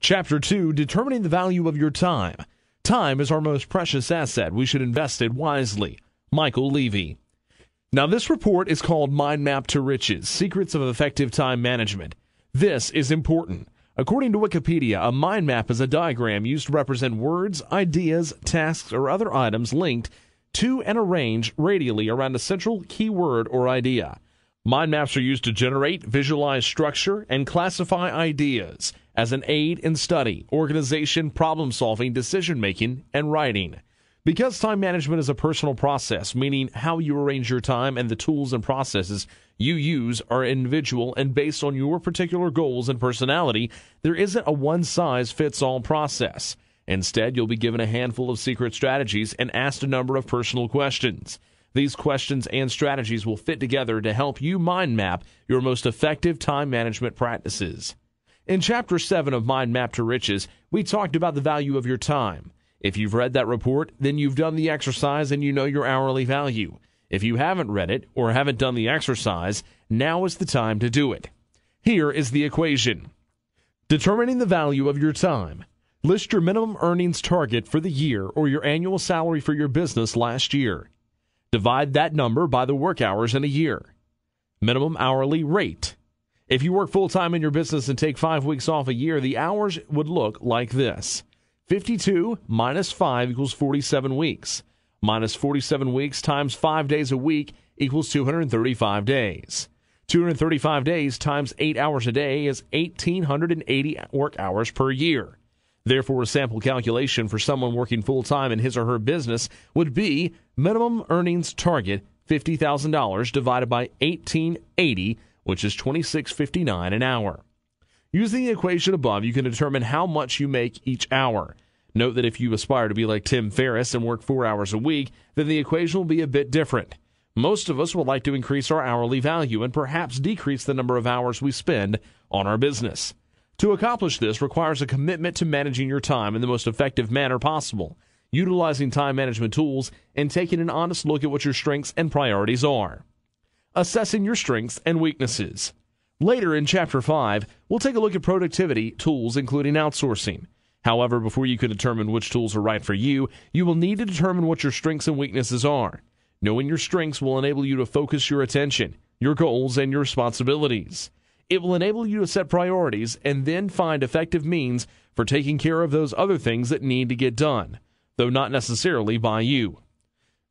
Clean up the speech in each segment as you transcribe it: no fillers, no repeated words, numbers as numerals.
Chapter 2, Determining the Value of Your Time. Time is our most precious asset. We should invest it wisely. Michael Levy. Now, this report is called Mind Map to Riches, Secrets of Effective Time Management. This is important. According to Wikipedia, a mind map is a diagram used to represent words, ideas, tasks, or other items linked to and arranged radially around a central keyword or idea. Mind maps are used to generate, visualize structure, and classify ideas as an aid in study, organization, problem-solving, decision-making, and writing. Because time management is a personal process, meaning how you arrange your time and the tools and processes you use are individual and based on your particular goals and personality, there isn't a one-size-fits-all process. Instead, you'll be given a handful of secret strategies and asked a number of personal questions. These questions and strategies will fit together to help you mind map your most effective time management practices. In Chapter 7 of Mind Map to Riches, we talked about the value of your time. If you've read that report, then you've done the exercise and you know your hourly value. If you haven't read it or haven't done the exercise, now is the time to do it. Here is the equation. Determining the value of your time. List your minimum earnings target for the year or your annual salary for your business last year. Divide that number by the work hours in a year. Minimum hourly rate. If you work full-time in your business and take 5 weeks off a year, the hours would look like this. 52 minus 5 equals 47 weeks. Minus 47 weeks times 5 days a week equals 235 days. 235 days times 8 hours a day is 1,880 work hours per year. Therefore, a sample calculation for someone working full-time in his or her business would be minimum earnings target $50,000 divided by 1,880, which is $26.59 an hour. Using the equation above, you can determine how much you make each hour. Note that if you aspire to be like Tim Ferriss and work 4 hours a week, then the equation will be a bit different. Most of us would like to increase our hourly value and perhaps decrease the number of hours we spend on our business. To accomplish this requires a commitment to managing your time in the most effective manner possible, utilizing time management tools, and taking an honest look at what your strengths and priorities are. Assessing your strengths and weaknesses. Later in Chapter 5, we'll take a look at productivity tools, including outsourcing. However, before you can determine which tools are right for you, you will need to determine what your strengths and weaknesses are. Knowing your strengths will enable you to focus your attention, your goals, and your responsibilities. It will enable you to set priorities and then find effective means for taking care of those other things that need to get done, though not necessarily by you.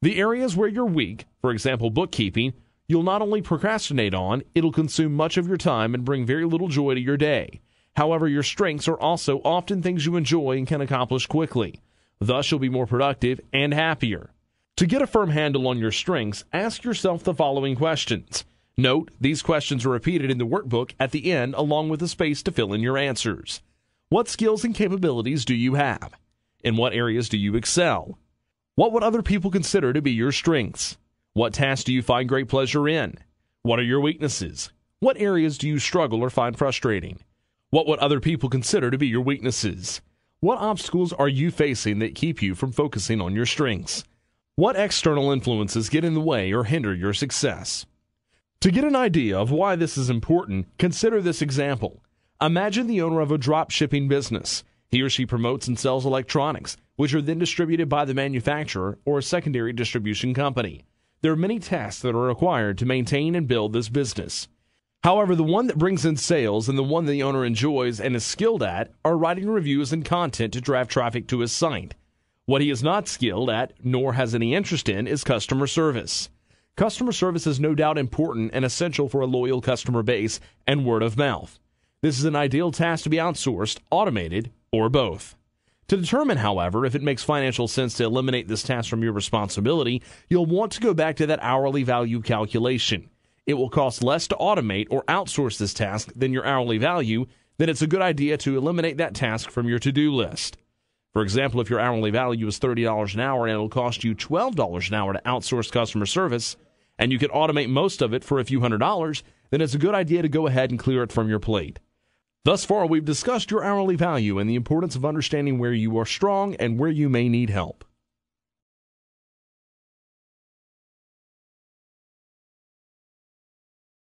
The areas where you're weak, for example bookkeeping, you'll not only procrastinate on, it'll consume much of your time and bring very little joy to your day. However, your strengths are also often things you enjoy and can accomplish quickly. Thus, you'll be more productive and happier. To get a firm handle on your strengths, ask yourself the following questions. Note, these questions are repeated in the workbook at the end along with a space to fill in your answers. What skills and capabilities do you have? In what areas do you excel? What would other people consider to be your strengths? What tasks do you find great pleasure in? What are your weaknesses? What areas do you struggle or find frustrating? What would other people consider to be your weaknesses? What obstacles are you facing that keep you from focusing on your strengths? What external influences get in the way or hinder your success? To get an idea of why this is important, consider this example. Imagine the owner of a drop shipping business. He or she promotes and sells electronics, which are then distributed by the manufacturer or a secondary distribution company. There are many tasks that are required to maintain and build this business. However, the one that brings in sales and the one the owner enjoys and is skilled at are writing reviews and content to drive traffic to his site. What he is not skilled at, nor has any interest in, is customer service. Customer service is no doubt important and essential for a loyal customer base and word of mouth. This is an ideal task to be outsourced, automated, or both. To determine, however, if it makes financial sense to eliminate this task from your responsibility, you'll want to go back to that hourly value calculation. It will cost less to automate or outsource this task than your hourly value, then it's a good idea to eliminate that task from your to-do list. For example, if your hourly value is $30 an hour and it'll cost you $12 an hour to outsource customer service, and you can automate most of it for a few $100s, then it's a good idea to go ahead and clear it from your plate. Thus far, we've discussed your hourly value and the importance of understanding where you are strong and where you may need help.